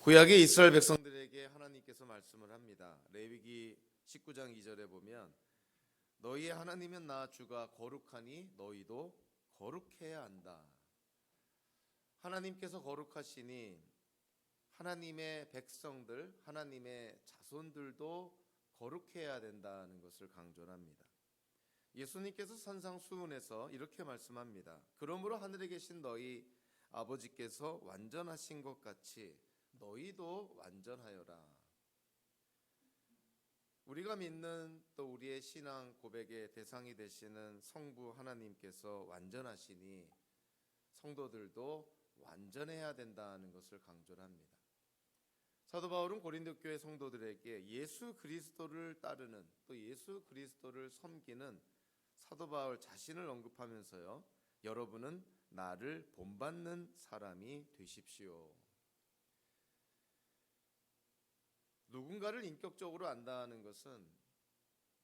구약의 이스라엘 백성들에게 하나님께서 말씀을 합니다. 레위기 19장 2절에 보면 너희의 하나님은 나 주가 거룩하니 너희도 거룩해야 한다. 하나님께서 거룩하시니 하나님의 백성들, 하나님의 자손들도 거룩해야 된다는 것을 강조합니다. 예수님께서 산상수훈에서 이렇게 말씀합니다. 그러므로 하늘에 계신 너희 아버지께서 완전하신 것 같이 너희도 완전하여라. 우리가 믿는 또 우리의 신앙 고백의 대상이 되시는 성부 하나님께서 완전하시니 성도들도 완전해야 된다는 것을 강조합니다. 사도 바울은 고린도 교회 성도들에게 예수 그리스도를 따르는 또 예수 그리스도를 섬기는 사도 바울 자신을 언급하면서요, 여러분은 나를 본받는 사람이 되십시오. 누군가를 인격적으로 안다는 것은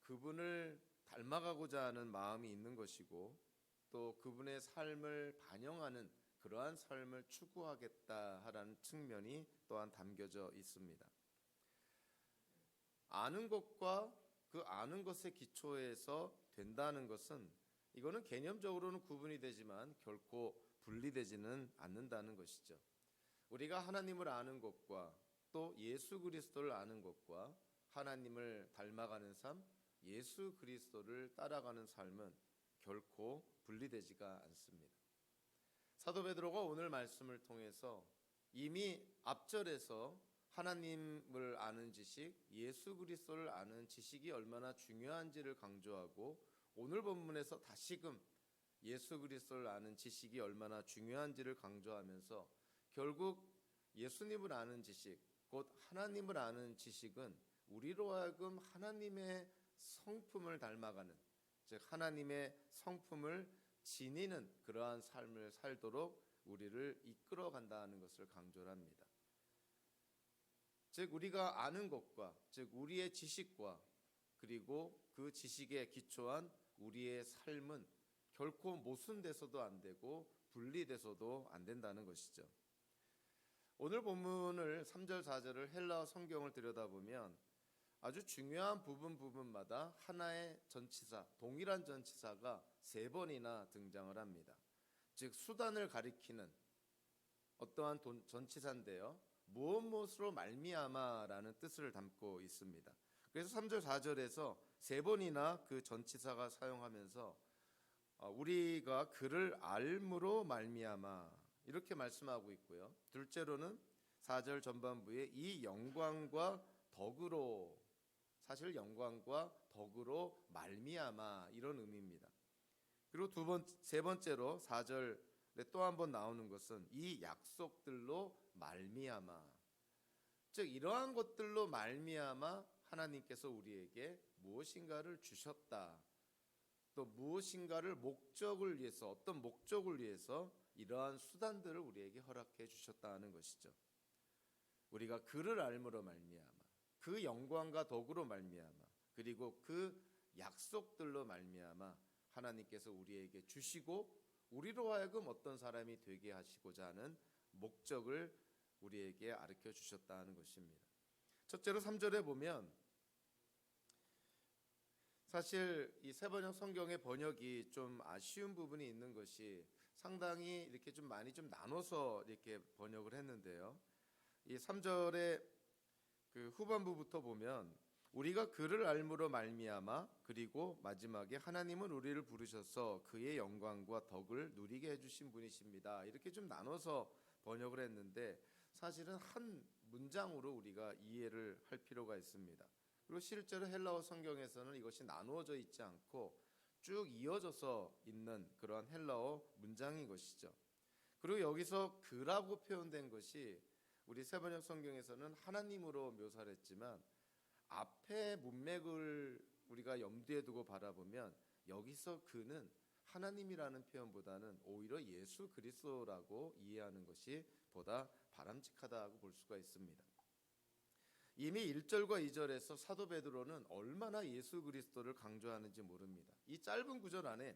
그분을 닮아가고자 하는 마음이 있는 것이고 또 그분의 삶을 반영하는 그러한 삶을 추구하겠다라는 측면이 또한 담겨져 있습니다. 아는 것과 그 아는 것의 기초에서 된다는 것은 이거는 개념적으로는 구분이 되지만 결코 분리되지는 않는다는 것이죠. 우리가 하나님을 아는 것과 또 예수 그리스도를 아는 것과 하나님을 닮아가는 삶, 예수 그리스도를 따라가는 삶은 결코 분리되지가 않습니다. 사도 베드로가 오늘 말씀을 통해서 이미 앞절에서 하나님을 아는 지식, 예수 그리스도를 아는 지식이 얼마나 중요한지를 강조하고 오늘 본문에서 다시금 예수 그리스도를 아는 지식이 얼마나 중요한지를 강조하면서 결국 예수님을 아는 지식, 곧 하나님을 아는 지식은 우리로 하여금 하나님의 성품을 닮아가는, 즉 하나님의 성품을 지니는 그러한 삶을 살도록 우리를 이끌어 간다는 것을 강조합니다. 즉 우리가 아는 것과 즉 우리의 지식과 그리고 그 지식에 기초한 우리의 삶은 결코 모순돼서도 안 되고 분리돼서도 안 된다는 것이죠. 오늘 본문을 3절 4절을 헬라어 성경을 들여다보면 아주 중요한 부분마다 하나의 전치사, 동일한 전치사가 3번이나 등장을 합니다. 즉 수단을 가리키는 어떠한 전치사인데요, 무엇으로 말미암아라는 뜻을 담고 있습니다. 그래서 3절 4절에서 3번이나 그 전치사가 사용하면서 우리가 그를 알므로 말미암아 이렇게 말씀하고 있고요. 둘째로는 4절 전반부에 이 영광과 덕으로, 사실 영광과 덕으로 말미암아 이런 의미입니다. 그리고 세 번째로 4절에 또 한 번 나오는 것은 이 약속들로 말미암아, 즉 이러한 것들로 말미암아 하나님께서 우리에게 무엇인가를 주셨다. 또 무엇인가를 목적을 위해서, 어떤 목적을 위해서 이러한 수단들을 우리에게 허락해 주셨다는 것이죠. 우리가 그를 알므로 말미암아, 그 영광과 덕으로 말미암아, 그리고 그 약속들로 말미암아 하나님께서 우리에게 주시고 우리로 하여금 어떤 사람이 되게 하시고자 하는 목적을 우리에게 가르쳐 주셨다는 것입니다. 첫째로 3절에 보면 사실 이 세번역 성경의 번역이 좀 아쉬운 부분이 있는 것이 상당히 이렇게 좀 많이 좀 나눠서 이렇게 번역을 했는데요. 이 3절의 그 후반부부터 보면 우리가 그를 알므로 말미암아, 그리고 마지막에 하나님은 우리를 부르셔서 그의 영광과 덕을 누리게 해주신 분이십니다. 이렇게 좀 나눠서 번역을 했는데 사실은 한 문장으로 우리가 이해를 할 필요가 있습니다. 그리고 실제로 헬라어 성경에서는 이것이 나누어져 있지 않고 쭉 이어져서 있는 그런 헬라어 문장인 것이죠. 그리고 여기서 그라고 표현된 것이 우리 세번역 성경에서는 하나님으로 묘사를 했지만 앞에 문맥을 우리가 염두에 두고 바라보면 여기서 그는 하나님이라는 표현보다는 오히려 예수 그리스도라고 이해하는 것이 보다 바람직하다고 볼 수가 있습니다. 이미 1절과 2절에서 사도 베드로는 얼마나 예수 그리스도를 강조하는지 모릅니다. 이 짧은 구절 안에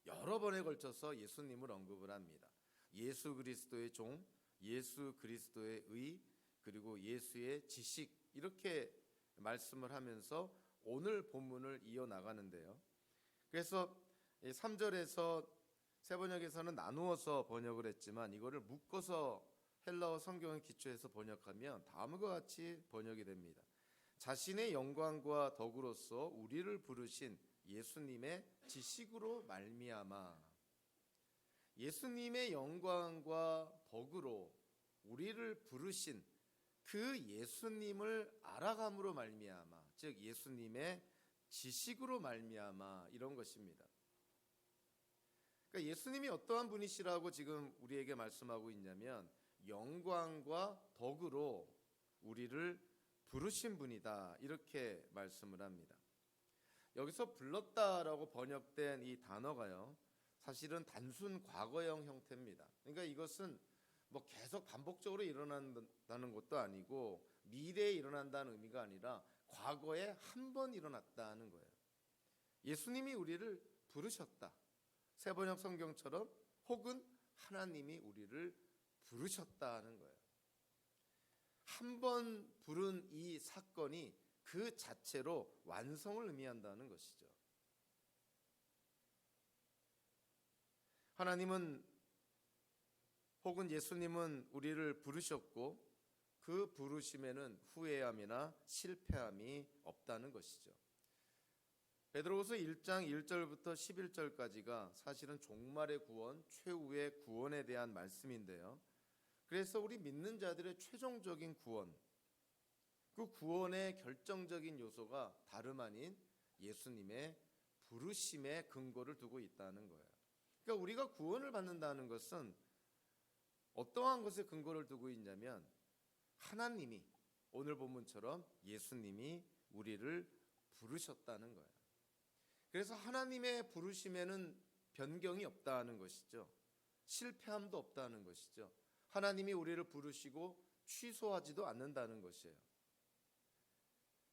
여러 번에 걸쳐서 예수님을 언급을 합니다. 예수 그리스도의 종, 예수 그리스도의 의, 그리고 예수의 지식, 이렇게 말씀을 하면서 오늘 본문을 이어나가는데요. 그래서 3절에서 세 번역에서는 나누어서 번역을 했지만 이거를 묶어서 헬라어 성경을 기초해서 번역하면 다음과 같이 번역이 됩니다. 자신의 영광과 덕으로서 우리를 부르신 예수님의 지식으로 말미암아. 예수님의 영광과 덕으로 우리를 부르신 그 예수님을 알아감으로 말미암아, 즉 예수님의 지식으로 말미암아, 이런 것입니다. 그러니까 예수님이 어떠한 분이시라고 지금 우리에게 말씀하고 있냐면 영광과 덕으로 우리를 부르신 분이다, 이렇게 말씀을 합니다. 여기서 불렀다라고 번역된 이 단어가요, 사실은 단순 과거형 형태입니다. 그러니까 이것은 뭐 계속 반복적으로 일어난다는 것도 아니고 미래에 일어난다는 의미가 아니라 과거에 한 번 일어났다는 거예요. 예수님이 우리를 부르셨다. 세번역 성경처럼 혹은 하나님이 우리를 부르셨다는 거예요. 한 번 부른 이 사건이 그 자체로 완성을 의미한다는 것이죠. 하나님은 혹은 예수님은 우리를 부르셨고 그 부르심에는 후회함이나 실패함이 없다는 것이죠. 베드로후서 1장 1절부터 11절까지가 사실은 종말의 구원, 최후의 구원에 대한 말씀인데요. 그래서 우리 믿는 자들의 최종적인 구원, 그 구원의 결정적인 요소가 다름 아닌 예수님의 부르심에 근거를 두고 있다는 거예요. 그러니까 우리가 구원을 받는다는 것은 어떠한 것에 근거를 두고 있냐면 하나님이, 오늘 본문처럼 예수님이 우리를 부르셨다는 거예요. 그래서 하나님의 부르심에는 변경이 없다는 것이죠. 실패함도 없다는 것이죠. 하나님이 우리를 부르시고 취소하지도 않는다는 것이에요.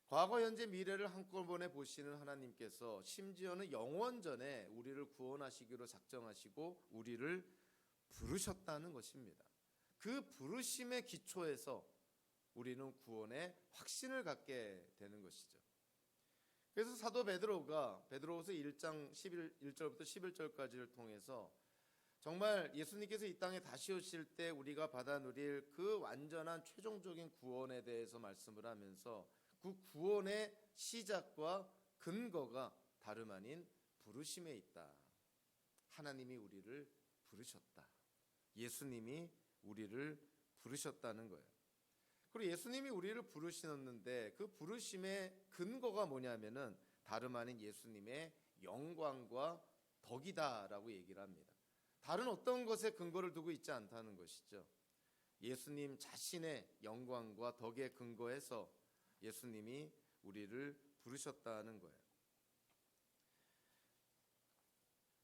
과거, 현재, 미래를 한꺼번에 보시는 하나님께서 심지어는 영원전에 우리를 구원하시기로 작정하시고 우리를 부르셨다는 것입니다. 그 부르심의 기초에서 우리는 구원의 확신을 갖게 되는 것이죠. 그래서 사도 베드로가 베드로후서 1장 1절부터 11절까지를 통해서 정말 예수님께서 이 땅에 다시 오실 때 우리가 받아 누릴 그 완전한 최종적인 구원에 대해서 말씀을 하면서 그 구원의 시작과 근거가 다름 아닌 부르심에 있다. 하나님이 우리를 부르셨다. 예수님이 우리를 부르셨다는 거예요. 그리고 예수님이 우리를 부르시는데 그 부르심의 근거가 뭐냐면은 다름 아닌 예수님의 영광과 덕이다라고 얘기를 합니다. 다른 어떤 것에 근거를 두고 있지 않다는 것이죠. 예수님 자신의 영광과 덕에 근거해서 예수님이 우리를 부르셨다는 거예요.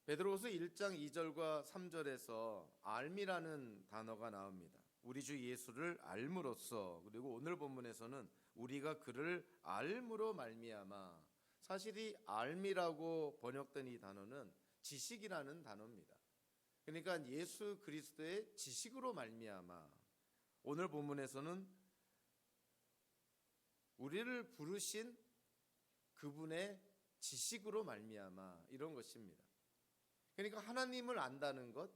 베드로후서 1장 2절과 3절에서 알미라는 단어가 나옵니다. 우리 주 예수를 알므로써, 그리고 오늘 본문에서는 우리가 그를 알므로 말미암아. 사실 이 알미라고 번역된 이 단어는 지식이라는 단어입니다. 그러니까 예수 그리스도의 지식으로 말미암아. 오늘 본문에서는 우리를 부르신 그분의 지식으로 말미암아, 이런 것입니다. 그러니까 하나님을 안다는 것,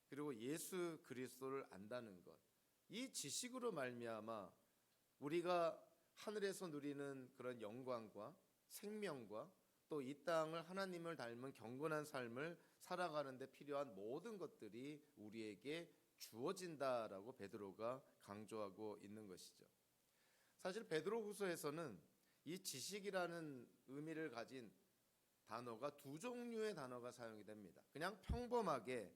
그리고 예수 그리스도를 안다는 것, 이 지식으로 말미암아 우리가 하늘에서 누리는 그런 영광과 생명과 또 이 땅을 하나님을 닮은 경건한 삶을 살아가는 데 필요한 모든 것들이 우리에게 주어진다라고 베드로가 강조하고 있는 것이죠. 사실 베드로후서에서는 이 지식이라는 의미를 가진 단어가 두 종류의 단어가 사용이 됩니다. 그냥 평범하게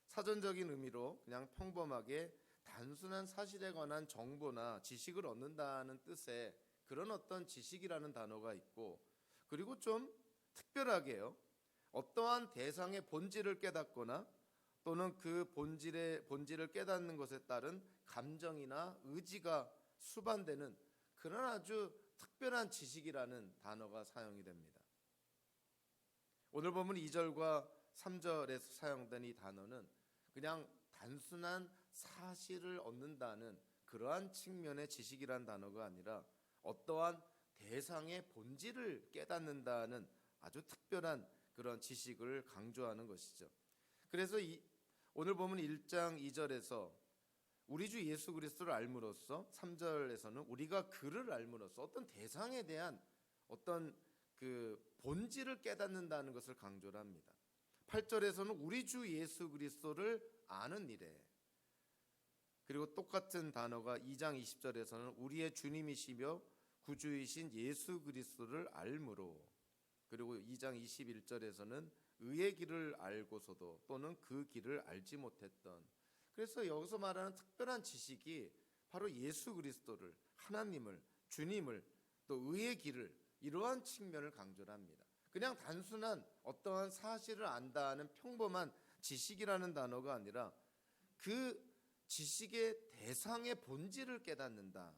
사전적인 의미로 그냥 평범하게 단순한 사실에 관한 정보나 지식을 얻는다는 뜻의 그런 어떤 지식이라는 단어가 있고, 그리고 좀 특별하게요, 어떠한 대상의 본질을 깨닫거나 또는 그 본질을 깨닫는 것에 따른 감정이나 의지가 수반되는 그런 아주 특별한 지식이라는 단어가 사용이 됩니다. 오늘 보면 2절과 3절에서 사용된 이 단어는 그냥 단순한 사실을 얻는다는 그러한 측면의 지식이란 단어가 아니라 어떠한 대상의 본질을 깨닫는다는 아주 특별한 그런 지식을 강조하는 것이죠. 그래서 오늘 보면 1장 2절에서 우리 주 예수 그리스도를 알므로써, 3절에서는 우리가 그를 알므로써 어떤 대상에 대한 어떤 그 본질을 깨닫는다는 것을 강조를 합니다. 8절에서는 우리 주 예수 그리스도를 아는 일에, 그리고 똑같은 단어가 2장 20절에서는 우리의 주님이시며 구주이신 예수 그리스도를 알므로, 그리고 2장 21절에서는 의의 길을 알고서도 또는 그 길을 알지 못했던, 그래서 여기서 말하는 특별한 지식이 바로 예수 그리스도를, 하나님을, 주님을, 또 의의 길을, 이러한 측면을 강조를 합니다. 그냥 단순한 어떠한 사실을 안다는 평범한 지식이라는 단어가 아니라 그 지식의 대상의 본질을 깨닫는다,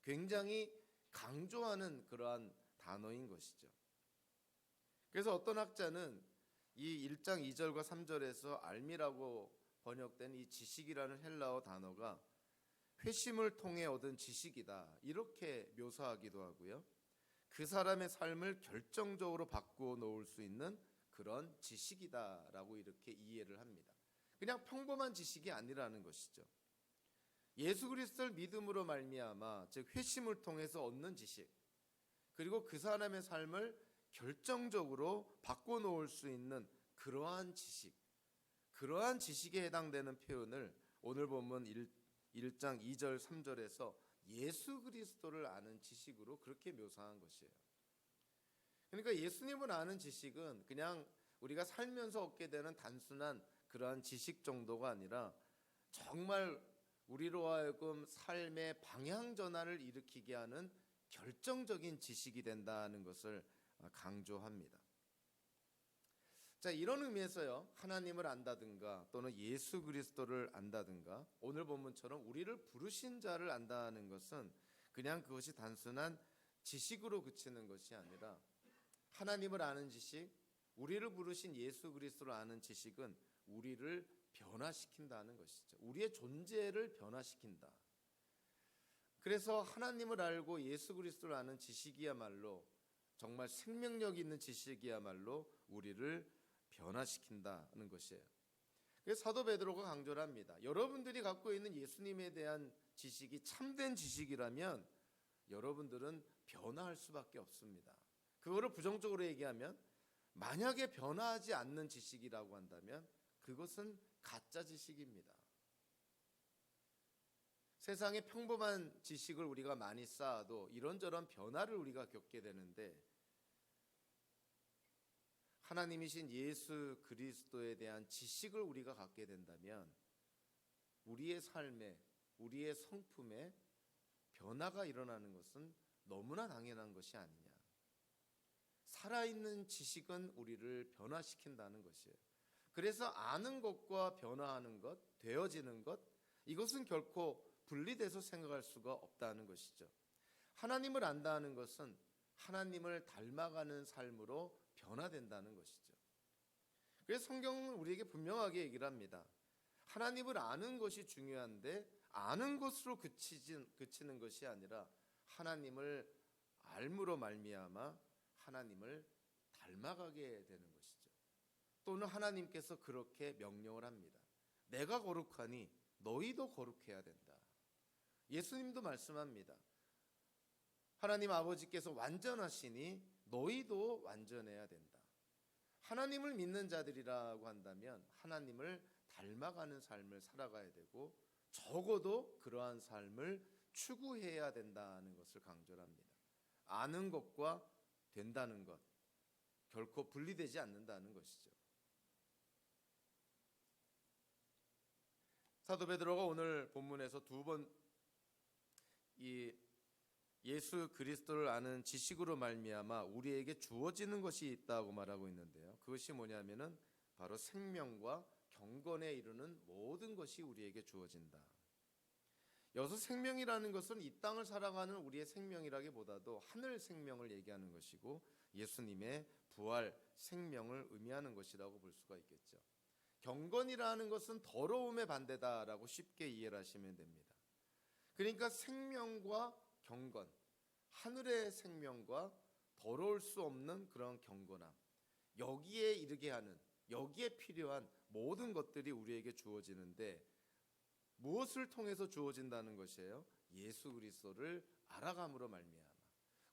굉장히 강조하는 그러한 단어인 것이죠. 그래서 어떤 학자는 이 1장 2절과 3절에서 알미라고 번역된 이 지식이라는 헬라어 단어가 회심을 통해 얻은 지식이다, 이렇게 묘사하기도 하고요. 그 사람의 삶을 결정적으로 바꾸어 놓을 수 있는 그런 지식이다라고 이렇게 이해를 합니다. 그냥 평범한 지식이 아니라는 것이죠. 예수 그리스도를 믿음으로 말미암아, 즉 회심을 통해서 얻는 지식, 그리고 그 사람의 삶을 결정적으로 바꿔놓을 수 있는 그러한 지식, 그러한 지식에 해당되는 표현을 오늘 본문 1장 2절 3절에서 예수 그리스도를 아는 지식으로 그렇게 묘사한 것이에요. 그러니까 예수님을 아는 지식은 그냥 우리가 살면서 얻게 되는 단순한 그러한 지식 정도가 아니라 정말 우리로 하여금 삶의 방향 전환을 일으키게 하는 결정적인 지식이 된다는 것을 강조합니다. 자, 이런 의미에서요, 하나님을 안다든가 또는 예수 그리스도를 안다든가 오늘 본문처럼 우리를 부르신 자를 안다는 것은 그냥 그것이 단순한 지식으로 그치는 것이 아니라 하나님을 아는 지식, 우리를 부르신 예수 그리스도를 아는 지식은 우리를 변화시킨다는 것이죠. 우리의 존재를 변화시킨다. 그래서 하나님을 알고 예수 그리스도를 아는 지식이야말로, 정말 생명력 있는 지식이야말로 우리를 변화시킨다는 것이에요. 그래서 사도 베드로가 강조를 합니다. 여러분들이 갖고 있는 예수님에 대한 지식이 참된 지식이라면 여러분들은 변화할 수밖에 없습니다. 그거를 부정적으로 얘기하면, 만약에 변화하지 않는 지식이라고 한다면 그것은 가짜 지식입니다. 세상에 평범한 지식을 우리가 많이 쌓아도 이런저런 변화를 우리가 겪게 되는데, 하나님이신 예수 그리스도에 대한 지식을 우리가 갖게 된다면 우리의 삶에, 우리의 성품에 변화가 일어나는 것은 너무나 당연한 것이 아니냐. 살아있는 지식은 우리를 변화시킨다는 것이에요. 그래서 아는 것과 변화하는 것, 되어지는 것, 이것은 결코 분리돼서 생각할 수가 없다는 것이죠. 하나님을 안다는 것은 하나님을 닮아가는 삶으로 변화된다는 것이죠. 그래서 성경은 우리에게 분명하게 얘기를 합니다. 하나님을 아는 것이 중요한데 아는 것으로 그치는 것이 아니라 하나님을 알므로 말미암아 하나님을 닮아가게 되는 것이죠. 또는 하나님께서 그렇게 명령을 합니다. 내가 거룩하니 너희도 거룩해야 된다. 예수님도 말씀합니다. 하나님 아버지께서 완전하시니 너희도 완전해야 된다. 하나님을 믿는 자들이라고 한다면 하나님을 닮아가는 삶을 살아가야 되고 적어도 그러한 삶을 추구해야 된다는 것을 강조합니다. 아는 것과 된다는 것, 결코 분리되지 않는다는 것이죠. 사도 베드로가 오늘 본문에서 두 번 이 예수 그리스도를 아는 지식으로 말미암아 우리에게 주어지는 것이 있다고 말하고 있는데요. 그것이 뭐냐면은 바로 생명과 경건에 이르는 모든 것이 우리에게 주어진다. 여기서 생명이라는 것은 이 땅을 살아가는 우리의 생명이라기보다도 하늘 생명을 얘기하는 것이고 예수님의 부활 생명을 의미하는 것이라고 볼 수가 있겠죠. 경건이라는 것은 더러움의 반대다라고 쉽게 이해를 하시면 됩니다. 그러니까 생명과 경건, 하늘의 생명과 더러울 수 없는 그런 경건함, 여기에 이르게 하는, 여기에 필요한 모든 것들이 우리에게 주어지는데 무엇을 통해서 주어진다는 것이에요? 예수 그리스도를 알아감으로 말미암아.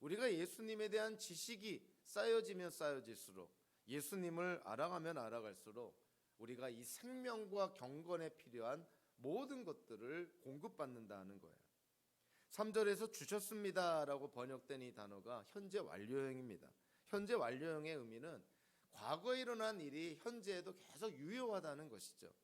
우리가 예수님에 대한 지식이 쌓여지면 쌓여질수록, 예수님을 알아가면 알아갈수록 우리가 이 생명과 경건에 필요한 모든 것들을 공급받는다는 거예요. 3절에서 주셨습니다라고 번역된 이 단어가 현재 완료형입니다. 현재 완료형의 의미는 과거에 일어난 일이 현재에도 계속 유효하다는 것이죠.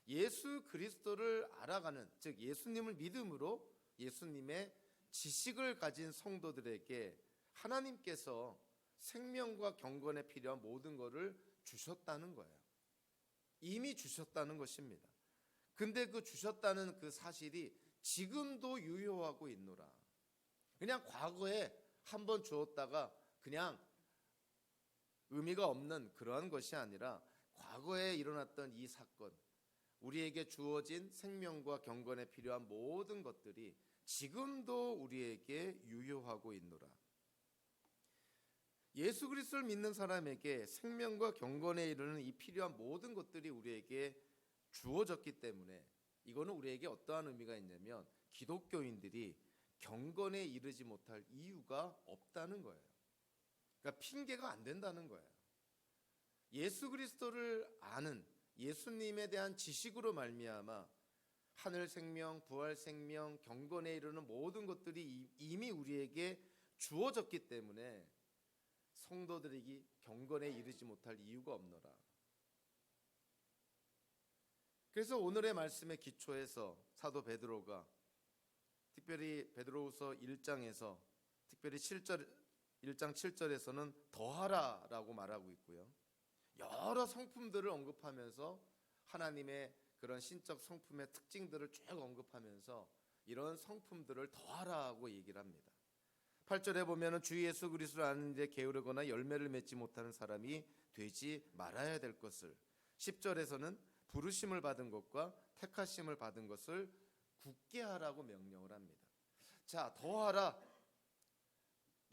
예수 그리스도를 알아가는, 즉 예수님을 믿음으로 예수님의 지식을 가진 성도들에게 하나님께서 생명과 경건에 필요한 모든 것을 주셨다는 거예요. 이미 주셨다는 것입니다. 근데 그 주셨다는 그 사실이 지금도 유효하고 있노라. 그냥 과거에 한번 주었다가 그냥 의미가 없는 그러한 것이 아니라 과거에 일어났던 이 사건, 우리에게 주어진 생명과 경건에 필요한 모든 것들이 지금도 우리에게 유효하고 있노라. 예수 그리스도를 믿는 사람에게 생명과 경건에 이르는 이 필요한 모든 것들이 우리에게 주어졌기 때문에 이거는 우리에게 어떠한 의미가 있냐면 기독교인들이 경건에 이르지 못할 이유가 없다는 거예요. 그러니까 핑계가 안 된다는 거예요. 예수 그리스도를 아는 예수님에 대한 지식으로 말미암아 하늘 생명, 부활 생명, 경건에 이르는 모든 것들이 이미 우리에게 주어졌기 때문에 성도들이 경건에 이르지 못할 이유가 없노라. 그래서 오늘의 말씀의 기초에서 사도 베드로가 특별히 베드로후서 1장에서 특별히 1장 7절에서는 더하라라고 말하고 있고요. 여러 성품들을 언급하면서 하나님의 그런 신적 성품의 특징들을 쭉 언급하면서 이런 성품들을 더하라고 얘기를 합니다. 8절에 보면은 주 예수 그리스도를 아는 데 게으르거나 열매를 맺지 못하는 사람이 되지 말아야 될 것을, 10절에서는 부르심을 받은 것과 택하심을 받은 것을 굳게 하라고 명령을 합니다. 자, 더하라.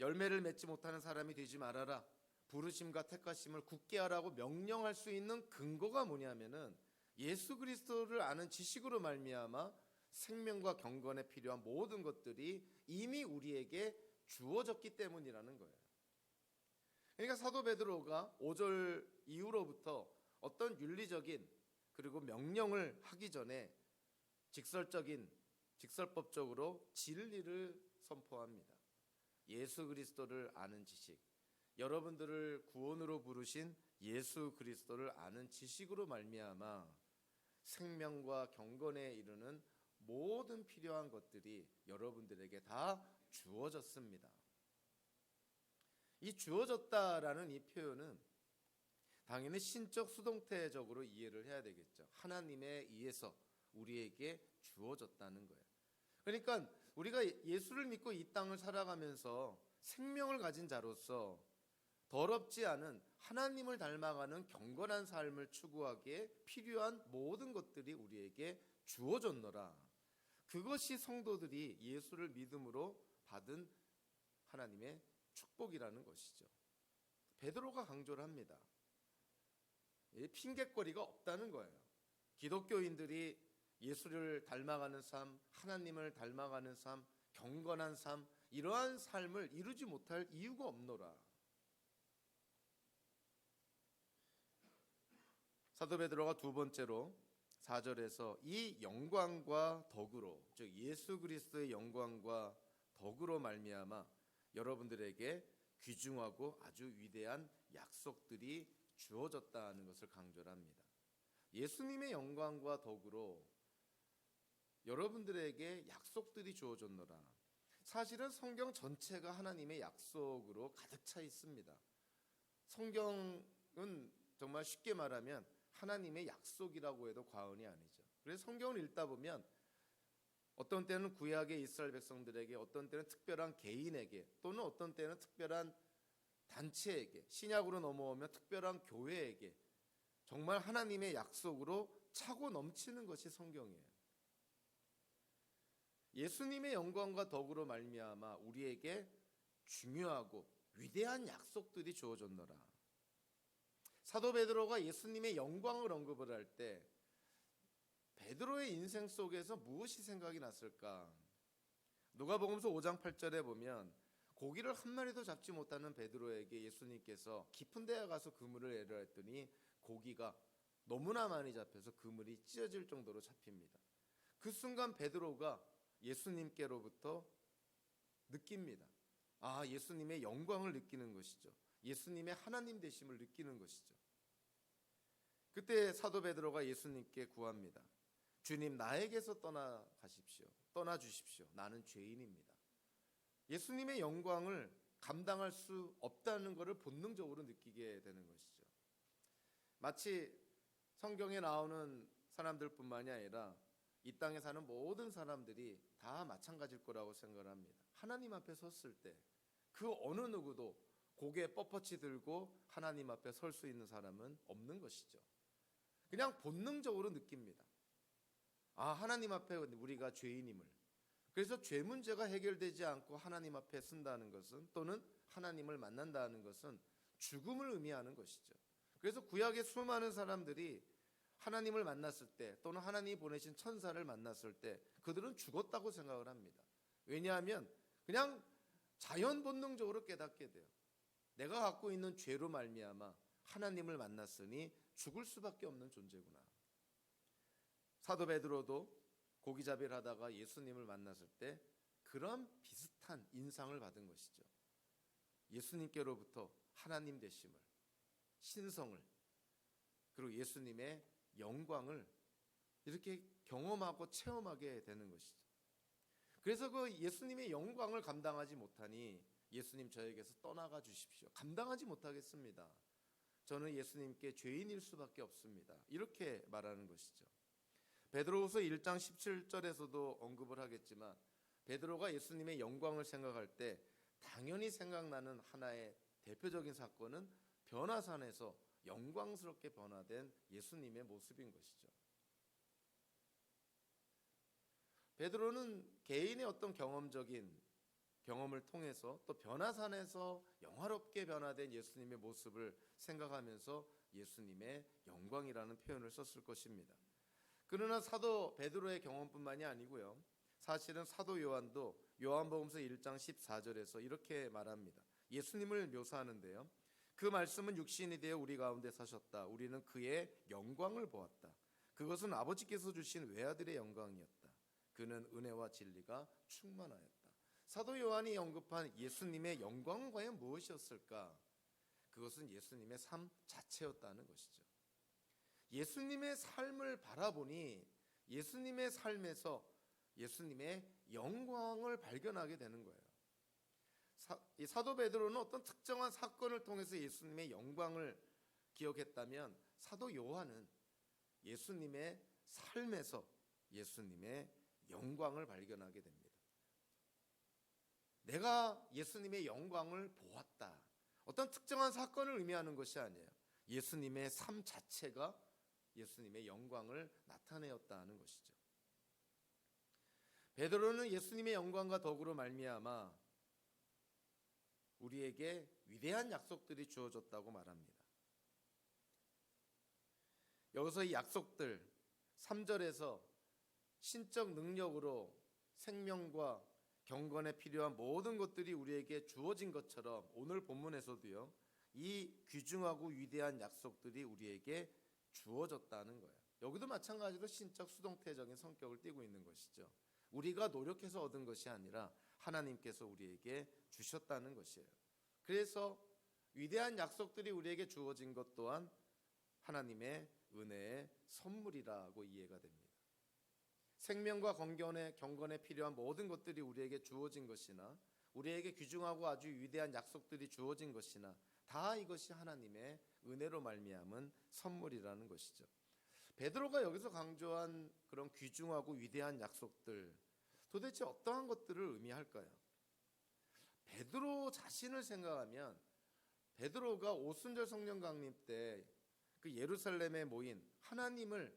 열매를 맺지 못하는 사람이 되지 말아라. 부르심과 택하심을 굳게 하라고 명령할 수 있는 근거가 뭐냐면은 예수 그리스도를 아는 지식으로 말미암아 생명과 경건에 필요한 모든 것들이 이미 우리에게 주어졌기 때문이라는 거예요. 그러니까 사도 베드로가 5절 이후로부터 어떤 윤리적인 그리고 명령을 하기 전에 직설법적으로 진리를 선포합니다. 예수 그리스도를 아는 지식, 여러분들을 구원으로 부르신 예수 그리스도를 아는 지식으로 말미암아 생명과 경건에 이르는 모든 필요한 것들이 여러분들에게 다 주어졌습니다. 이 주어졌다라는 이 표현은 당연히 신적 수동태적으로 이해를 해야 되겠죠. 하나님에 의해서 우리에게 주어졌다는 거예요. 그러니까 우리가 예수를 믿고 이 땅을 살아가면서 생명을 가진 자로서 더럽지 않은 하나님을 닮아가는 경건한 삶을 추구하기에 필요한 모든 것들이 우리에게 주어졌노라. 그것이 성도들이 예수를 믿음으로 받은 하나님의 축복이라는 것이죠. 베드로가 강조를 합니다. 핑계거리가 없다는 거예요. 기독교인들이 예수를 닮아가는 삶, 하나님을 닮아가는 삶, 경건한 삶, 이러한 삶을 이루지 못할 이유가 없노라. 사도 베드로가 두 번째로 4절에서 이 영광과 덕으로, 즉 예수 그리스도의 영광과 덕으로 말미암아 여러분들에게 귀중하고 아주 위대한 약속들이 주어졌다는 것을 강조를 합니다. 예수님의 영광과 덕으로 여러분들에게 약속들이 주어졌노라. 사실은 성경 전체가 하나님의 약속으로 가득 차 있습니다. 성경은 정말 쉽게 말하면 하나님의 약속이라고 해도 과언이 아니죠. 그래서 성경을 읽다 보면 어떤 때는 구약의 이스라엘 백성들에게, 어떤 때는 특별한 개인에게, 또는 어떤 때는 특별한 단체에게, 신약으로 넘어오면 특별한 교회에게 정말 하나님의 약속으로 차고 넘치는 것이 성경이에요. 예수님의 영광과 덕으로 말미암아 우리에게 중요하고 위대한 약속들이 주어졌노라. 사도 베드로가 예수님의 영광을 언급을 할 때 베드로의 인생 속에서 무엇이 생각이 났을까? 누가복음서 5장 8절에 보면 고기를 한 마리도 잡지 못하는 베드로에게 예수님께서 깊은 데에 가서 그물을 내려 했더니 고기가 너무나 많이 잡혀서 그물이 찢어질 정도로 잡힙니다. 그 순간 베드로가 예수님께로부터 느낍니다. 아, 예수님의 영광을 느끼는 것이죠. 예수님의 하나님 되심을 느끼는 것이죠. 그때 사도 베드로가 예수님께 구합니다. 주님, 나에게서 떠나가십시오. 떠나주십시오. 나는 죄인입니다. 예수님의 영광을 감당할 수 없다는 것을 본능적으로 느끼게 되는 것이죠. 마치 성경에 나오는 사람들뿐만이 아니라 이 땅에 사는 모든 사람들이 다 마찬가지일 거라고 생각을 합니다. 하나님 앞에 섰을 때 그 어느 누구도 고개 뻣뻣이 들고 하나님 앞에 설 수 있는 사람은 없는 것이죠. 그냥 본능적으로 느낍니다. 아, 하나님 앞에 우리가 죄인임을. 그래서 죄 문제가 해결되지 않고 하나님 앞에 쓴다는 것은, 또는 하나님을 만난다는 것은 죽음을 의미하는 것이죠. 그래서 구약의 수많은 사람들이 하나님을 만났을 때, 또는 하나님이 보내신 천사를 만났을 때 그들은 죽었다고 생각을 합니다. 왜냐하면 그냥 자연 본능적으로 깨닫게 돼요. 내가 갖고 있는 죄로 말미암아 하나님을 만났으니 죽을 수밖에 없는 존재구나. 사도 베드로도 고기잡이를 하다가 예수님을 만났을 때 그런 비슷한 인상을 받은 것이죠. 예수님께로부터 하나님 되심을, 신성을, 그리고 예수님의 영광을 이렇게 경험하고 체험하게 되는 것이죠. 그래서 그 예수님의 영광을 감당하지 못하니 예수님, 저에게서 떠나가 주십시오. 감당하지 못하겠습니다. 저는 예수님께 죄인일 수밖에 없습니다. 이렇게 말하는 것이죠. 베드로후서 1장 17절에서도 언급을 하겠지만 베드로가 예수님의 영광을 생각할 때 당연히 생각나는 하나의 대표적인 사건은 변화산에서 영광스럽게 변화된 예수님의 모습인 것이죠. 베드로는 개인의 어떤 경험적인 경험을 통해서 또 변화산에서 영화롭게 변화된 예수님의 모습을 생각하면서 예수님의 영광이라는 표현을 썼을 것입니다. 그러나 사도 베드로의 경험뿐만이 아니고요. 사실은 사도 요한도 요한복음서 1장 14절에서 이렇게 말합니다. 예수님을 묘사하는데요. 그 말씀은 육신이 되어 우리 가운데 사셨다. 우리는 그의 영광을 보았다. 그것은 아버지께서 주신 외아들의 영광이었다. 그는 은혜와 진리가 충만하였다. 사도 요한이 언급한 예수님의 영광은 과연 무엇이었을까? 그것은 예수님의 삶 자체였다는 것이죠. 예수님의 삶을 바라보니 예수님의 삶에서 예수님의 영광을 발견하게 되는 거예요. 이 사도 베드로는 어떤 특정한 사건을 통해서 예수님의 영광을 기억했다면 사도 요한은 예수님의 삶에서 예수님의 영광을 발견하게 됩니다. 내가 예수님의 영광을 보았다. 어떤 특정한 사건을 의미하는 것이 아니에요. 예수님의 삶 자체가 예수님의 영광을 나타내었다는 것이죠. 베드로는 예수님의 영광과 덕으로 말미암아 우리에게 위대한 약속들이 주어졌다고 말합니다. 여기서 이 약속들 3절에서 신적 능력으로 생명과 경건에 필요한 모든 것들이 우리에게 주어진 것처럼 오늘 본문에서도요, 이 귀중하고 위대한 약속들이 우리에게 주어졌다는 거예요. 여기도 마찬가지로 신적 수동태적인 성격을 띠고 있는 것이죠. 우리가 노력해서 얻은 것이 아니라 하나님께서 우리에게 주셨다는 것이에요. 그래서 위대한 약속들이 우리에게 주어진 것 또한 하나님의 은혜의 선물이라고 이해가 됩니다. 생명과 경건에 필요한 모든 것들이 우리에게 주어진 것이나 우리에게 귀중하고 아주 위대한 약속들이 주어진 것이나 다 이것이 하나님의 은혜로 말미암은 선물이라는 것이죠. 베드로가 여기서 강조한 그런 귀중하고 위대한 약속들, 도대체 어떠한 것들을 의미할까요? 베드로 자신을 생각하면 베드로가 오순절 성령 강림 때 그 예루살렘에 모인 하나님을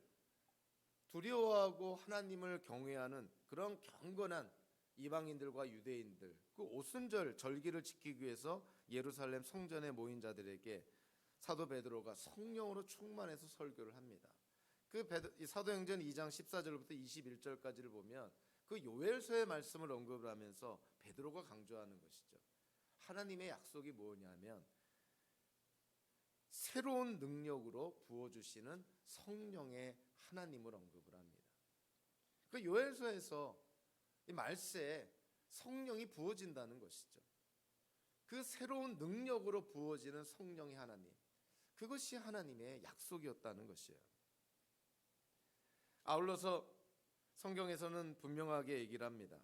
두려워하고 하나님을 경외하는 그런 경건한 이방인들과 유대인들, 그 오순절 절기를 지키기 위해서 예루살렘 성전에 모인 자들에게 사도 베드로가 성령으로 충만해서 설교를 합니다. 사도행전 2장 14절부터 21절까지를 보면 그 요엘서의 말씀을 언급을 하면서 베드로가 강조하는 것이죠. 하나님의 약속이 뭐냐면 새로운 능력으로 부어주시는 성령의 하나님을 언급을 합니다. 그 요엘서에서 이 말세에 성령이 부어진다는 것이죠. 그 새로운 능력으로 부어지는 성령의 하나님, 그것이 하나님의 약속이었다는 것이에요. 아울러서 성경에서는 분명하게 얘기를 합니다.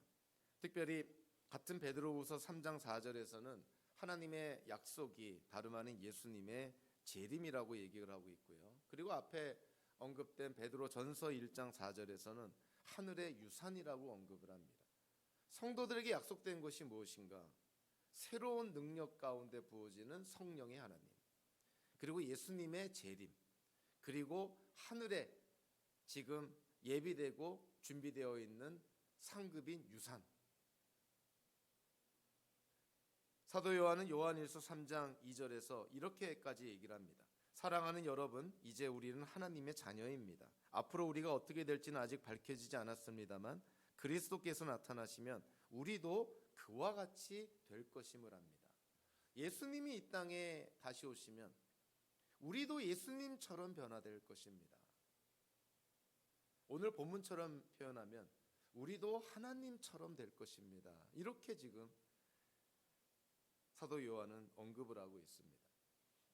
특별히 같은 베드로후서 3장 4절에서는 하나님의 약속이 다름 아닌 예수님의 재림이라고 얘기를 하고 있고요. 그리고 앞에 언급된 베드로 전서 1장 4절에서는 하늘의 유산이라고 언급을 합니다. 성도들에게 약속된 것이 무엇인가? 새로운 능력 가운데 부어지는 성령의 하나님, 그리고 예수님의 재림, 그리고 하늘에 지금 예비되고 준비되어 있는 상급인 유산. 사도 요한은 요한일서 3장 2절에서 이렇게까지 얘기를 합니다. 사랑하는 여러분, 이제 우리는 하나님의 자녀입니다. 앞으로 우리가 어떻게 될지는 아직 밝혀지지 않았습니다만 그리스도께서 나타나시면 우리도 그와 같이 될 것임을 합니다. 예수님이 이 땅에 다시 오시면 우리도 예수님처럼 변화될 것입니다. 오늘 본문처럼 표현하면 우리도 하나님처럼 될 것입니다. 이렇게 지금 사도 요한은 언급을 하고 있습니다.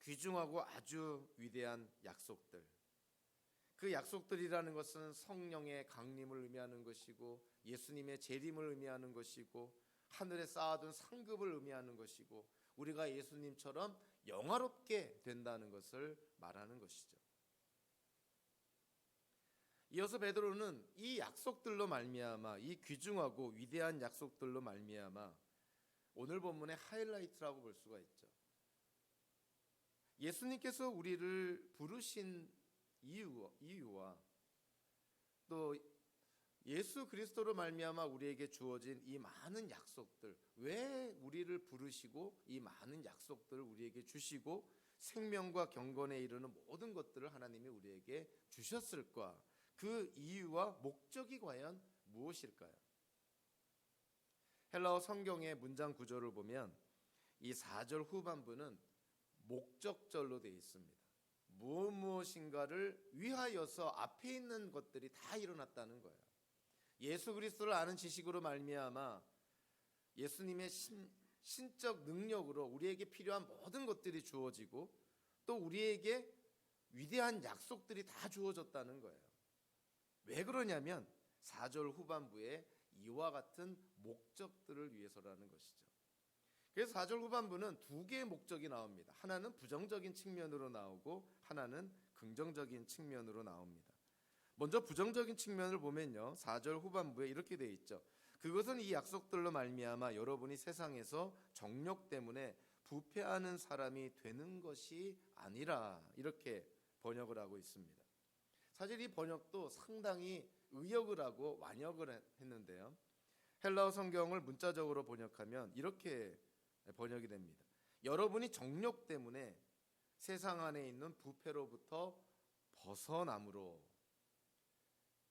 귀중하고 아주 위대한 약속들, 그 약속들이라는 것은 성령의 강림을 의미하는 것이고 예수님의 재림을 의미하는 것이고 하늘에 쌓아둔 상급을 의미하는 것이고 우리가 예수님처럼 영화롭게 된다는 것을 말하는 것이죠. 이어서 베드로는 이 약속들로 말미암아, 이 귀중하고 위대한 약속들로 말미암아 오늘 본문의 하이라이트라고 볼 수가 있죠. 예수님께서 우리를 부르신 이유와 또 예수 그리스도로 말미암아 우리에게 주어진 이 많은 약속들, 왜 우리를 부르시고 이 많은 약속들을 우리에게 주시고 생명과 경건에 이르는 모든 것들을 하나님이 우리에게 주셨을까? 그 이유와 목적이 과연 무엇일까요? 헬라어 성경의 문장 구조를 보면 이 4절 후반부는 목적절로 되어 있습니다. 무엇인가를 위하여서 앞에 있는 것들이 다 일어났다는 거예요. 예수 그리스도를 아는 지식으로 말미암아 예수님의 신적 능력으로 우리에게 필요한 모든 것들이 주어지고 또 우리에게 위대한 약속들이 다 주어졌다는 거예요. 왜 그러냐면 4절 후반부에 이와 같은 목적들을 위해서라는 것이죠. 그래서 4절 후반부는 두 개의 목적이 나옵니다. 하나는 부정적인 측면으로 나오고 하나는 긍정적인 측면으로 나옵니다. 먼저 부정적인 측면을 보면요, 4절 후반부에 이렇게 되어 있죠. 그것은 이 약속들로 말미암아 여러분이 세상에서 정욕 때문에 부패하는 사람이 되는 것이 아니라, 이렇게 번역을 하고 있습니다. 사실 이 번역도 상당히 의역을 하고 완역을 했는데요, 헬라어 성경을 문자적으로 번역하면 이렇게 번역이 됩니다. 여러분이 정욕 때문에 세상 안에 있는 부패로부터 벗어남으로,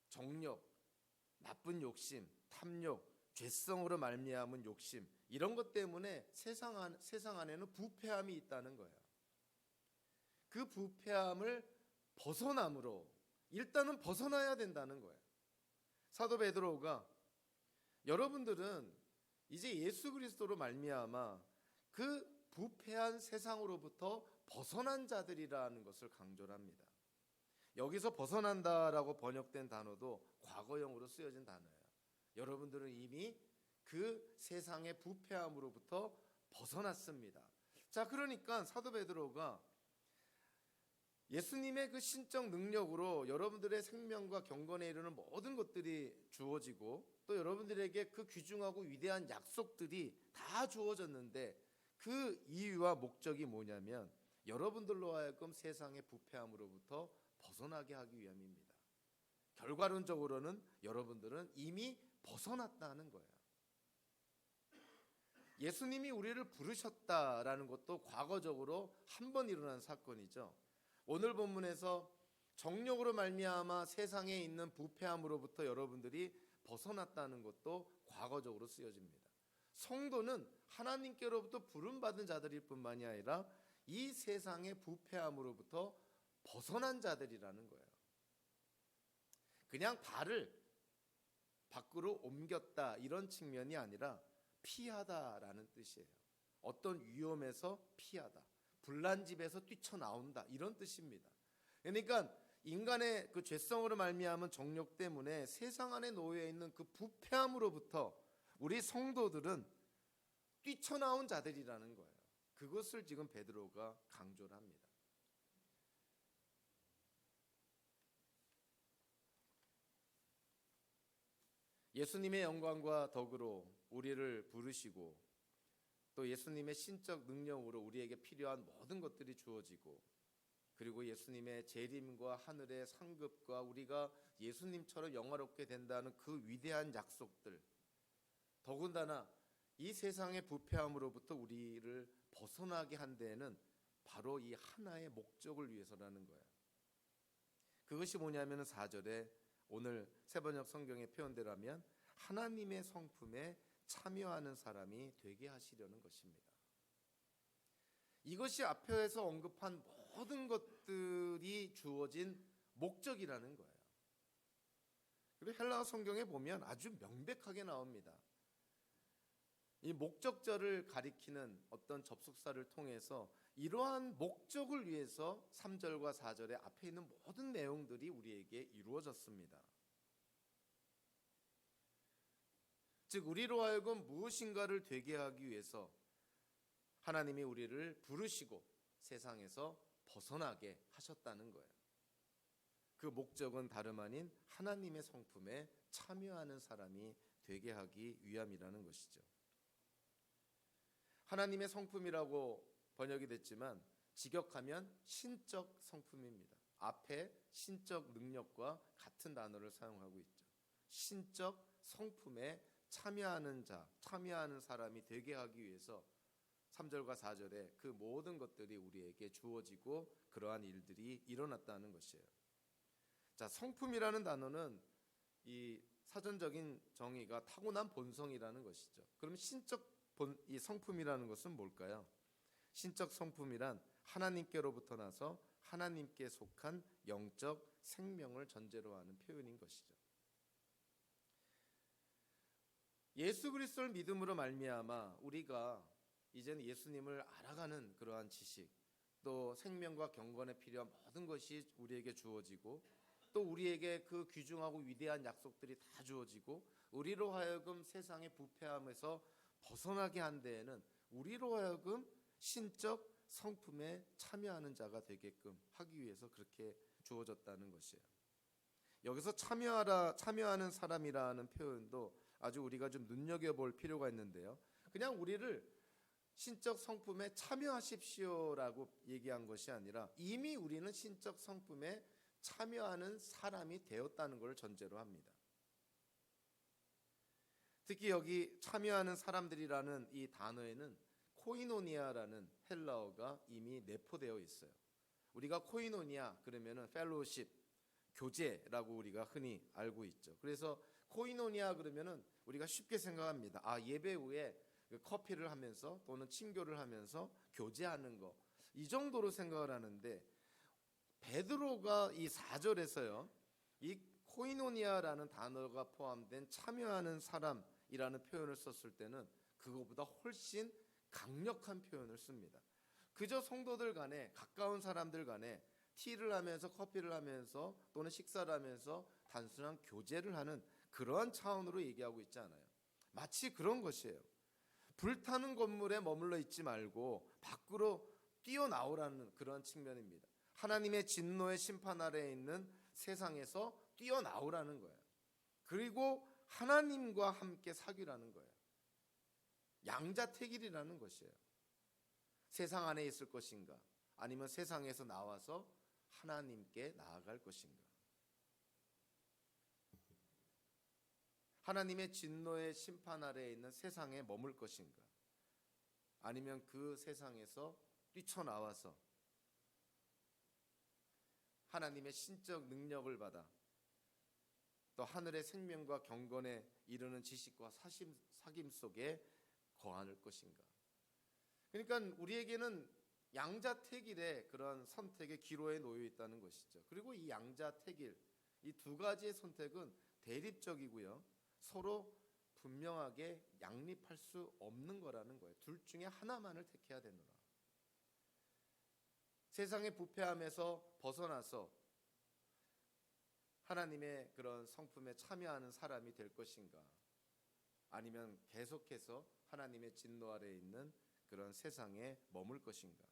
정욕, 나쁜 욕심, 탐욕, 죄성으로 말미암은 욕심, 이런 것 때문에 세상 안에는 부패함이 있다는 거예요. 그 부패함을 벗어남으로, 일단은 벗어나야 된다는 거예요. 사도 베드로가 여러분들은 이제 예수 그리스도로 말미암아 그 부패한 세상으로부터 벗어난 자들이라는 것을 강조를 합니다. 여기서 벗어난다라고 번역된 단어도 과거형으로 쓰여진 단어예요. 여러분들은 이미 그 세상의 부패함으로부터 벗어났습니다. 자, 그러니까 사도 베드로가 예수님의 그 신적 능력으로 여러분들의 생명과 경건에 이르는 모든 것들이 주어지고 또 여러분들에게 그 귀중하고 위대한 약속들이 다 주어졌는데 그 이유와 목적이 뭐냐면 여러분들로 하여금 세상의 부패함으로부터 벗어나게 하기 위함입니다. 결과론적으로는 여러분들은 이미 벗어났다는 거예요. 예수님이 우리를 부르셨다라는 것도 과거적으로 한 번 일어난 사건이죠. 오늘 본문에서 정욕으로 말미암아 세상에 있는 부패함으로부터 여러분들이 벗어났다는 것도 과거적으로 쓰여집니다. 성도는 하나님께로부터 부름받은 자들일 뿐만이 아니라 이 세상의 부패함으로부터 벗어난 자들이라는 거예요. 그냥 발을 밖으로 옮겼다 이런 측면이 아니라 피하다라는 뜻이에요. 어떤 위험에서 피하다, 불난 집에서 뛰쳐나온다 이런 뜻입니다. 그러니까 인간의 그 죄성으로 말미암은 정욕 때문에 세상 안에 놓여 있는 그 부패함으로부터 우리 성도들은 뛰쳐나온 자들이라는 거예요. 그것을 지금 베드로가 강조를 합니다. 예수님의 영광과 덕으로 우리를 부르시고 또 예수님의 신적 능력으로 우리에게 필요한 모든 것들이 주어지고 그리고 예수님의 재림과 하늘의 상급과 우리가 예수님처럼 영화롭게 된다는 그 위대한 약속들, 더군다나 이 세상의 부패함으로부터 우리를 벗어나게 한 데에는 바로 이 하나의 목적을 위해서라는 거예요. 그것이 뭐냐면 4절에 오늘 세번역 성경의 표현대로라면 하나님의 성품에 참여하는 사람이 되게 하시려는 것입니다. 이것이 앞에서 언급한 모든 것들이 주어진 목적이라는 거예요. 그리고 헬라어 성경에 보면 아주 명백하게 나옵니다. 이 목적절을 가리키는 어떤 접속사를 통해서 이러한 목적을 위해서 3절과 4절에 앞에 있는 모든 내용들이 우리에게 이루어졌습니다. 즉 우리로 하여금 무엇인가를 되게 하기 위해서 하나님이 우리를 부르시고 세상에서 벗어나게 하셨다는 거예요. 그 목적은 다름 아닌 하나님의 성품에 참여하는 사람이 되게 하기 위함이라는 것이죠. 하나님의 성품이라고 번역이 됐지만 직역하면 신적 성품입니다. 앞에 신적 능력과 같은 단어를 사용하고 있죠. 신적 성품에 참여하는 자, 참여하는 사람이 되게 하기 위해서 3절과 4절에 그 모든 것들이 우리에게 주어지고 그러한 일들이 일어났다는 것이에요. 자, 성품이라는 단어는 이 사전적인 정의가 타고난 본성이라는 것이죠. 그럼 이 성품이라는 것은 뭘까요? 신적 성품이란 하나님께로부터 나서 하나님께 속한 영적 생명을 전제로 하는 표현인 것이죠. 예수 그리스도를 믿음으로 말미암아 우리가 이제는 예수님을 알아가는 그러한 지식, 또 생명과 경건에 필요한 모든 것이 우리에게 주어지고 또 우리에게 그 귀중하고 위대한 약속들이 다 주어지고 우리로 하여금 세상의 부패함에서 벗어나게 한 데에는 우리로 하여금 신적 성품에 참여하는 자가 되게끔 하기 위해서 그렇게 주어졌다는 것이에요. 여기서 참여하는 사람이라는 표현도 아주 우리가 좀 눈여겨볼 필요가 있는데요. 그냥 우리를 신적 성품에 참여하십시오라고 얘기한 것이 아니라 이미 우리는 신적 성품에 참여하는 사람이 되었다는 걸 전제로 합니다. 특히 여기 참여하는 사람들이라는 이 단어에는 코이노니아라는 헬라어가 이미 내포되어 있어요. 우리가 코이노니아 그러면은 펠로십, 교제라고 우리가 흔히 알고 있죠. 그래서 코이노니아 그러면은 우리가 쉽게 생각합니다. 아, 예배 후에 커피를 하면서 또는 친교를 하면서 교제하는 거, 이 정도로 생각을 하는데 베드로가 이 4절에서요 이 코이노니아라는 단어가 포함된 참여하는 사람이라는 표현을 썼을 때는 그거보다 훨씬 강력한 표현을 씁니다. 그저 성도들 간에, 가까운 사람들 간에 티를 하면서 커피를 하면서 또는 식사를 하면서 단순한 교제를 하는 그러한 차원으로 얘기하고 있지 않아요. 마치 그런 것이에요. 불타는 건물에 머물러 있지 말고 밖으로 뛰어나오라는 그런 측면입니다. 하나님의 진노의 심판 아래에 있는 세상에서 뛰어나오라는 거예요. 그리고 하나님과 함께 사귀라는 거예요. 양자택일이라는 것이에요. 세상 안에 있을 것인가, 아니면 세상에서 나와서 하나님께 나아갈 것인가? 하나님의 진노의 심판 아래에 있는 세상에 머물 것인가? 아니면 그 세상에서 뛰쳐나와서 하나님의 신적 능력을 받아 또 하늘의 생명과 경건에 이르는 지식과 사귐 속에 거할 것인가? 그러니까 우리에게는 양자택일의 그런 선택의 기로에 놓여 있다는 것이죠. 그리고 이 양자택일, 이 두 가지의 선택은 대립적이고요. 서로 분명하게 양립할 수 없는 거라는 거예요. 둘 중에 하나만을 택해야 되노라. 세상의 부패함에서 벗어나서 하나님의 그런 성품에 참여하는 사람이 될 것인가? 아니면 계속해서 하나님의 진노 아래에 있는 그런 세상에 머물 것인가?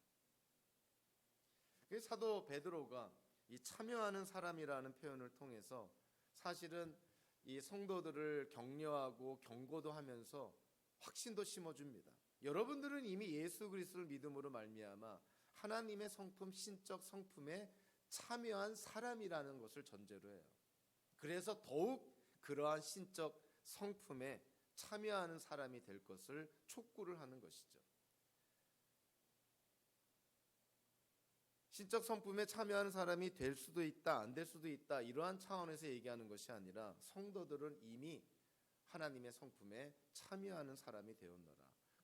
사도 베드로가 이 참여하는 사람이라는 표현을 통해서 사실은 이 성도들을 격려하고 경고도 하면서 확신도 심어줍니다. 여러분들은 이미 예수 그리스도를 믿음으로 말미암아 하나님의 성품, 신적 성품에 참여한 사람이라는 것을 전제로 해요. 그래서 더욱 그러한 신적 성품에 참여하는 사람이 될 것을 촉구를 하는 것이죠. 신적 성품에 참여하는 사람이 될 수도 있다, 안 될 수도 있다, 이러한 차원에서 얘기하는 것이 아니라 성도들은 이미 하나님의 성품에 참여하는 사람이 되었노라.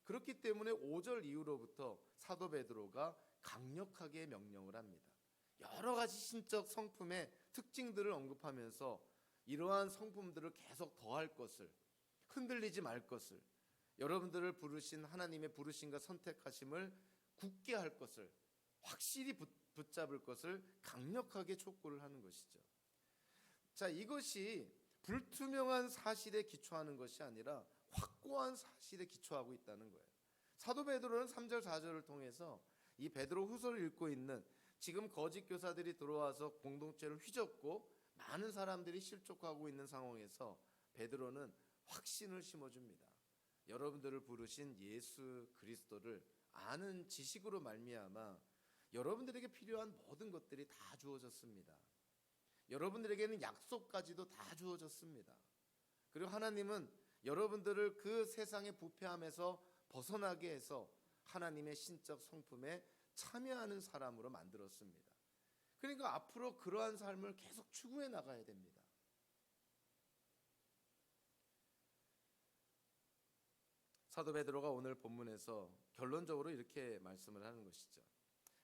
그렇기 때문에 5절 이후로부터 사도 베드로가 강력하게 명령을 합니다. 여러 가지 신적 성품의 특징들을 언급하면서 이러한 성품들을 계속 더할 것을, 흔들리지 말 것을, 여러분들을 부르신 하나님의 부르심과 선택하심을 굳게 할 것을, 확실히 붙잡을 것을 강력하게 촉구를 하는 것이죠. 자, 이것이 불투명한 사실에 기초하는 것이 아니라 확고한 사실에 기초하고 있다는 거예요. 사도 베드로는 3절 4절을 통해서 이 베드로 후서를 읽고 있는 지금 거짓 교사들이 들어와서 공동체를 휘젓고 많은 사람들이 실족하고 있는 상황에서 베드로는 확신을 심어줍니다. 여러분들을 부르신 예수 그리스도를 아는 지식으로 말미암아 여러분들에게 필요한 모든 것들이 다 주어졌습니다. 여러분들에게는 약속까지도 다 주어졌습니다. 그리고 하나님은 여러분들을 그 세상의 부패함에서 벗어나게 해서 하나님의 신적 성품에 참여하는 사람으로 만들었습니다. 그러니까 앞으로 그러한 삶을 계속 추구해 나가야 됩니다. 사도 베드로가 오늘 본문에서 결론적으로 이렇게 말씀을 하는 것이죠.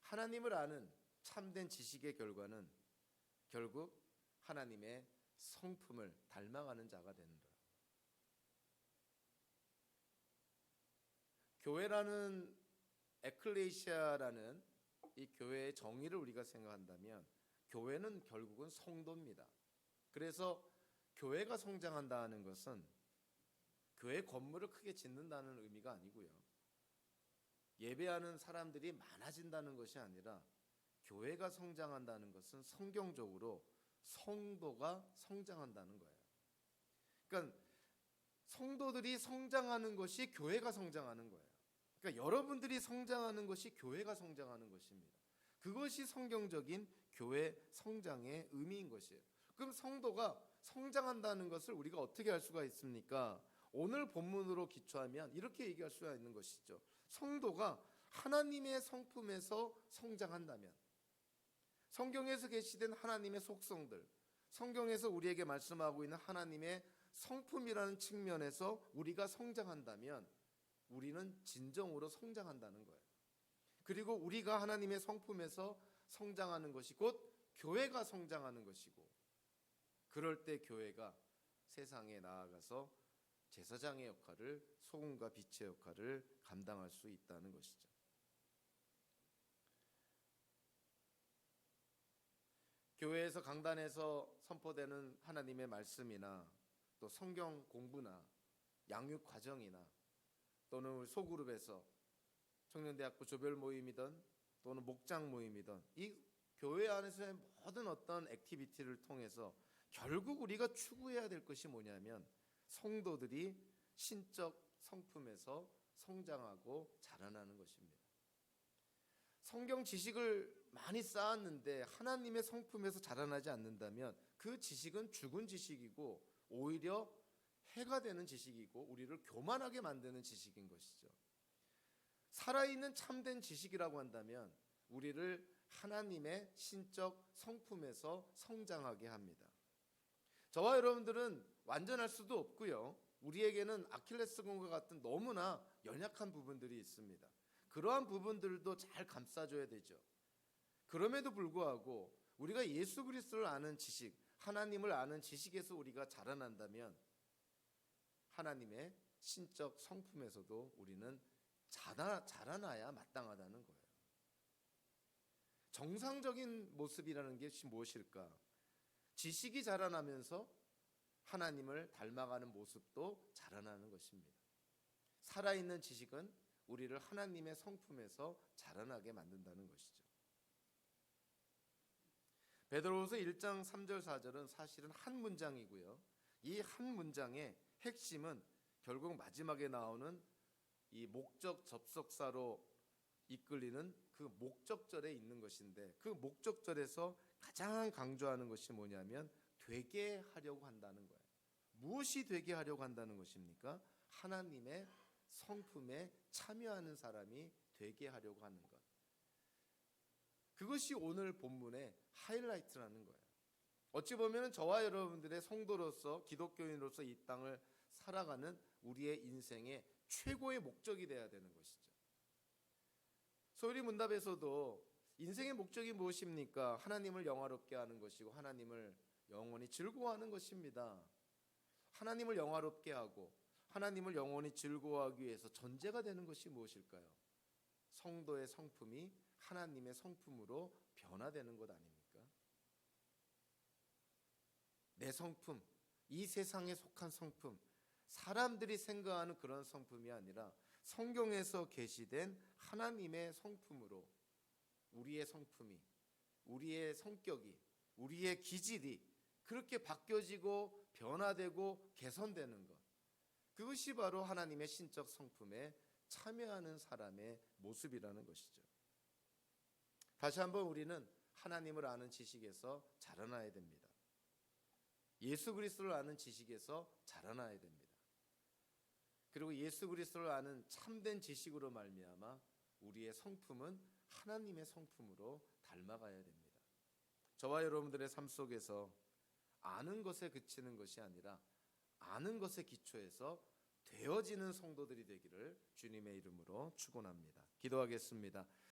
하나님을 아는 참된 지식의 결과는 결국 하나님의 성품을 닮아가는 자가 된다. 교회라는 에클레시아라는 이 교회의 정의를 우리가 생각한다면 교회는 결국은 성도입니다. 그래서 교회가 성장한다는 것은 교회 건물을 크게 짓는다는 의미가 아니고요. 예배하는 사람들이 많아진다는 것이 아니라 교회가 성장한다는 것은 성경적으로 성도가 성장한다는 거예요. 그러니까 성도들이 성장하는 것이 교회가 성장하는 거예요. 그러니까 여러분들이 성장하는 것이 교회가 성장하는 것입니다. 그것이 성경적인 교회 성장의 의미인 것이에요. 그럼 성도가 성장한다는 것을 우리가 어떻게 알 수가 있습니까? 오늘 본문으로 기초하면 이렇게 얘기할 수가 있는 것이죠. 성도가 하나님의 성품에서 성장한다면, 성경에서 계시된 하나님의 속성들, 성경에서 우리에게 말씀하고 있는 하나님의 성품이라는 측면에서 우리가 성장한다면 우리는 진정으로 성장한다는 거예요. 그리고 우리가 하나님의 성품에서 성장하는 것이 곧 교회가 성장하는 것이고, 그럴 때 교회가 세상에 나아가서 제사장의 역할을, 소금과 빛의 역할을 감당할 수 있다는 것이죠. 교회에서 강단에서 선포되는 하나님의 말씀이나 또 성경 공부나 양육 과정이나 또는 소그룹에서 청년대학부 조별 모임이든 또는 목장 모임이든 이 교회 안에서의 모든 어떤 액티비티를 통해서 결국 우리가 추구해야 될 것이 뭐냐면 성도들이 신적 성품에서 성장하고 자라나는 것입니다. 성경 지식을 많이 쌓았는데 하나님의 성품에서 자라나지 않는다면 그 지식은 죽은 지식이고 오히려 해가 되는 지식이고 우리를 교만하게 만드는 지식인 것이죠. 살아있는 참된 지식이라고 한다면 우리를 하나님의 신적 성품에서 성장하게 합니다. 저와 여러분들은 완전할 수도 없고요. 우리에게는 아킬레스건과 같은 너무나 연약한 부분들이 있습니다. 그러한 부분들도 잘 감싸줘야 되죠. 그럼에도 불구하고 우리가 예수 그리스도를 아는 지식, 하나님을 아는 지식에서 우리가 자라난다면 하나님의 신적 성품에서도 우리는 자라나야 마땅하다는 거예요. 정상적인 모습이라는 것이 무엇일까? 지식이 자라나면서 하나님을 닮아가는 모습도 자라나는 것입니다. 살아있는 지식은 우리를 하나님의 성품에서 자라나게 만든다는 것이죠. 베드로후서 1장 3절 4절은 사실은 한 문장이고요. 이 한 문장의 핵심은 결국 마지막에 나오는 이 목적 접속사로 이끌리는 그 목적절에 있는 것인데, 그 목적절에서 가장 강조하는 것이 뭐냐면 되게 하려고 한다는 거예요. 무엇이 되게 하려고 한다는 것입니까? 하나님의 성품에 참여하는 사람이 되게 하려고 하는 것. 그것이 오늘 본문의 하이라이트라는 거예요. 어찌 보면 저와 여러분들의 성도로서, 기독교인으로서 이 땅을 살아가는 우리의 인생의 최고의 목적이 되어야 되는 것이죠. 소리 문답에서도 인생의 목적이 무엇입니까? 하나님을 영화롭게 하는 것이고 하나님을 영원히 즐거워하는 것입니다. 하나님을 영화롭게 하고 하나님을 영원히 즐거워하기 위해서 전제가 되는 것이 무엇일까요? 성도의 성품이 하나님의 성품으로 변화되는 것 아닙니까? 내 성품, 이 세상에 속한 성품, 사람들이 생각하는 그런 성품이 아니라 성경에서 계시된 하나님의 성품으로 우리의 성품이, 우리의 성격이, 우리의 기질이 그렇게 바뀌어지고 변화되고 개선되는 것, 그것이 바로 하나님의 신적 성품에 참여하는 사람의 모습이라는 것이죠. 다시 한번 우리는 하나님을 아는 지식에서 자라나야 됩니다. 예수 그리스도를 아는 지식에서 자라나야 됩니다. 그리고 예수 그리스도를 아는 참된 지식으로 말미암아 우리의 성품은 하나님의 성품으로 닮아가야 됩니다. 저와 여러분들의 삶 속에서 아는 것에 그치는 것이 아니라 아는 것에 기초해서 되어지는 성도들이 되기를 주님의 이름으로 축원합니다. 기도하겠습니다.